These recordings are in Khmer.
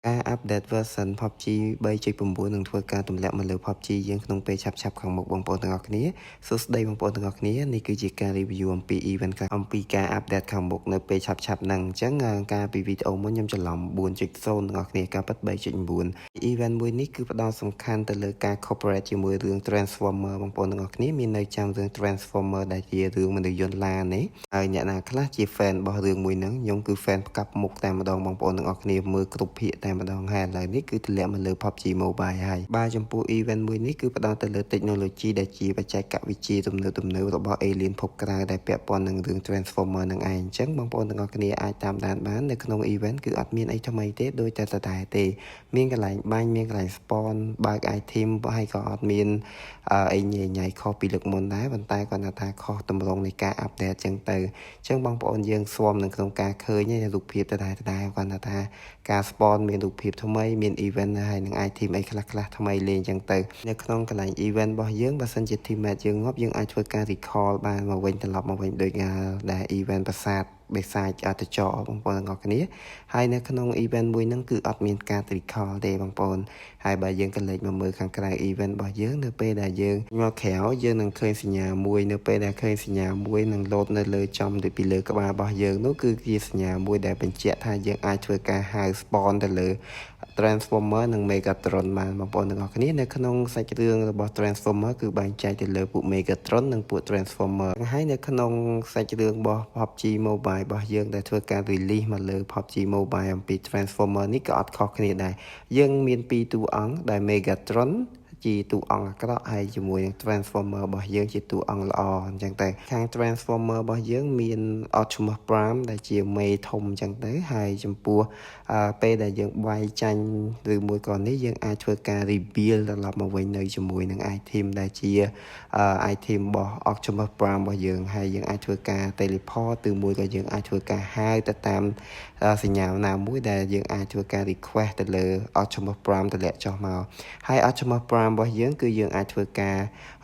ការអាប់ដេត version PUBG 3.9 នឹងធ្វើការទម្លាក់មកលើ PUBG យើងក្នុងពេលឆាប់ៗខាងមុខបងប្អូនទាំងអស់គ្នាសួស្តីបងប្អូនទាំងអស់គ្នានេះគឺជាការ review អំពី event ខ្លះអំពីការ update ខាងមុខនៅពេលឆាប់ៗហ្នឹងអញ្ចឹងការពីវីដេអូមុនខ្ញុំច្រឡំ 4.0 ទាំងអស់គ្នាការពិត 3.9 event មួយនេះគឺផ្ដោតសំខាន់ទៅលើការ cooperate ជាមួយរឿង Transformer បងប្អូនទាំងអស់គ្នាមាននៅចាំរឿង Transformer ដែលជារឿងមនុស្សយន្តឡាននេះហើយអ្នកណាខ្លះជា fan របស់រឿងមួយហ្នឹងខ្ញុំគឺ fan ផ្កាប់មុខតែម្ដងបងប្អូនទាំងអស់គ្នាមើលគ្រប់ភាគតែម្ដងហើយឥឡូវនេះគឺទម្លាក់មកលើ PUBG Mobile ហើយបាទចំពោះ event មួយនេះគឺផ្ដោតទៅលើ technology ដែលជាបច្ចេកវិទ្យាទំនើបៗរបស់ alien ភពក្រៅដែលពាក់ព័ន្ធនឹងរឿង Transformer នឹងឯងអញ្ចឹងបងប្អូនទាំងអស់គ្នាអាចតាមដានបាននៅក្នុង event គឺអត់មានអីថ្មីទេដូចតែដដែលទេមានកន្លែងបាញ់មានកន្លែង spawn បើក item ហើយក៏អត់មានអីញ៉ៃខុសពីលើកមុនដែរប៉ុន្តែគាត់ថាខុសតម្រងនៃការ update អញ្ចឹងទៅអញ្ចឹងបងប្អូនយើងស្វាមនៅក្នុងការឃើញរូបភាពដដែលគាត់ថាការ spawn មានរូបភាពថ្មីមាន event ហើយនឹង item អីខ្លះៗថ្មីលេងអញ្ចឹងទៅនៅក្នុងកន្លែង event របស់យើងបើសិនជា teammate យើងងាប់យើងអាចធ្វើការ recall បានមកវិញត្រឡប់មកវិញដូចដែល event ប្រាសាទបេសាចតចបងប្អូនទាំងអស់គ្នាហើយនៅក្នុង event មួយហ្នឹងគឺអត់មានការ recall ទេបងប្អូនហើយបើយើងក៏លេចមកមើលខាងក្រៅ event របស់យើងនៅពេលដែលយើងមកក្រៅយើងនឹងឃើញសញ្ញាមួយនៅពេលដែលឃើញសញ្ញាមួយនឹងលោតនៅលើចំទៅពីលើក្បាលរបស់យើងនោះគឺជាសញ្ញាមួយដែលបញ្ជាក់ថាយើងអាចធ្វើការហៅ spawn ទៅលើ Transformer និង Megatron បានបងប្អូនទាំងអស់គ្នានៅក្នុងសាច់រឿងរបស់ Transformer គឺបែងចែកទៅលើពួក Megatron និងពួក Transformer ហើយនៅក្នុងសាច់រឿងរបស់ PUBG Mobile របស់យើងដែលធ្វើការ release មកលើ PUBG Mobile អំពី Transformer នេះក៏អត់ខុសគ្នាដែរយើងមានពីរតួអង្គដែល Megatron ជាតួអង្គអាក្រក់ហើយជាមួយនឹង Transformer របស់យើងជាតួអង្គល្អអញ្ចឹងទៅខាង Transformer របស់យើងមាន Optimus Prime ដែលជាមេធំអញ្ចឹងទៅហើយចំពោះពេលដែលយើងវាយចាញ់ឬមួយក៏នេះយើងអាចធ្វើការ rebuild ត្រឡប់មកវិញនៅជាមួយនឹង item ដែលជា item របស់ Optimus Prime របស់យើងហើយយើងអាចធ្វើការ teleport ឬមួយក៏យើងអាចធ្វើការហៅទៅតាមសញ្ញាណាមួយដែលយើងអាចធ្វើការ request ទៅលើ Optimus Prime តម្លាក់ចុះមកហើយ Optimus Prime របស់យើងគឺយើងអាចធ្វើការ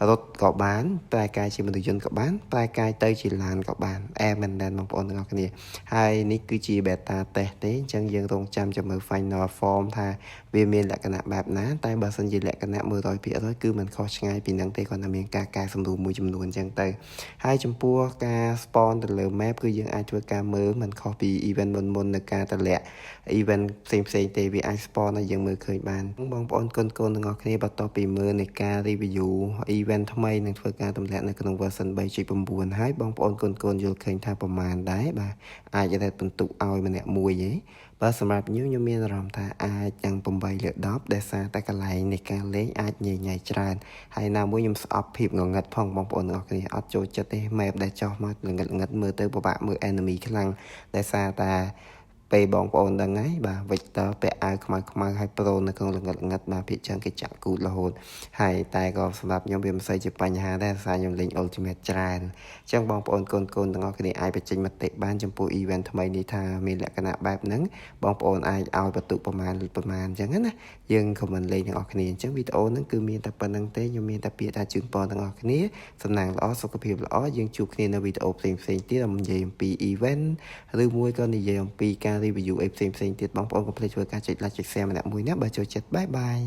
រត់ក៏បានប្រែកាយជាមនុស្សយន្តក៏បានប្រែកាយទៅជាឡានក៏បានមែនដែរបងប្អូនទាំងអស់គ្នាហើយនេះគឺជា beta test ទេអញ្ចឹងយើងរងចាំចាំមើល final form ថាវាមានលក្ខណៈបែបណាតែបើសិនជាលក្ខណៈ 100% គឺមិនខុសឆ្ងាយពីនឹងទេគាត់តែមានការកែសម្រួលមួយចំនួនអញ្ចឹងទៅហើយចំពោះការ spawn ទៅលើ map គឺយើងអាចធ្វើការមើលមិនខុសពី event មុននៅការតម្លាក់ event ផ្សេងទេវាអាច spawn ឲ្យយើងមើលឃើញបានបងប្អូនកូនទាំងអស់គ្នាបន្ទាប់ពីមើលនៃការ review event ថ្មីនឹងធ្វើការទម្លាក់នៅក្នុង version 3.9 ហើយបងប្អូនកូនយល់ឃើញថាប្រមាណដែរបាទអាច rate បន្ទុកឲ្យម្នាក់មួយទេបើសម្រាប់ខ្ញុំមានអារម្មណ៍ថាអាចទាំង8លើ10ដែលសារតែកន្លែងនៃការលេងអាចញញច្រើនហើយណាមួយខ្ញុំស្អប់ភាពងងឹតផងបងប្អូនទាំងអស់គ្នាអត់ចូលចិត្តទេ map ដែលចោះមកងឹតមើលទៅពិបាកមើល enemy ខ្លាំងដែលសារតែពេលបងប្អូនដឹងហើយបាទ Victor ពាក់អាវខ្មៅហើយប្រូនៅក្នុងល្ងឹតបាទភាគច្រើនគេចាក់គូតរហូតហើយតែក៏សម្រាប់ខ្ញុំវាមិនសូវជាបញ្ហាដែរសារខ្ញុំលេង Ultimate ច្រើនអញ្ចឹងបងប្អូនកូនទាំងអស់គ្នាអាចបញ្ចេញមតិបានចំពោះ event ថ្មីនេះថាមានលក្ខណៈបែបហ្នឹងបងប្អូនអាចឲ្យបន្ទុកប្រមាណអញ្ចឹងណាយើង comment លេងទាំងអស់គ្នាអញ្ចឹងវីដេអូហ្នឹងគឺមានតែប៉ុណ្្នឹងទេខ្ញុំមានតែពាក្យថាជូនពរទាំងអស់គ្នាសំណាងល្អសុខភាពល្អយើងជួបគ្នានៅវីដេអូផ្សេងទៀតនិយាយអំពី event ឬមួយក៏និយាយអំពីការ review អីផ្សេងទៀតបងប្អូនកុំភ្លេចធ្វើការចុច like ចុច share ម្នាក់មួយណាបើចូលចិត្តបាយបាយ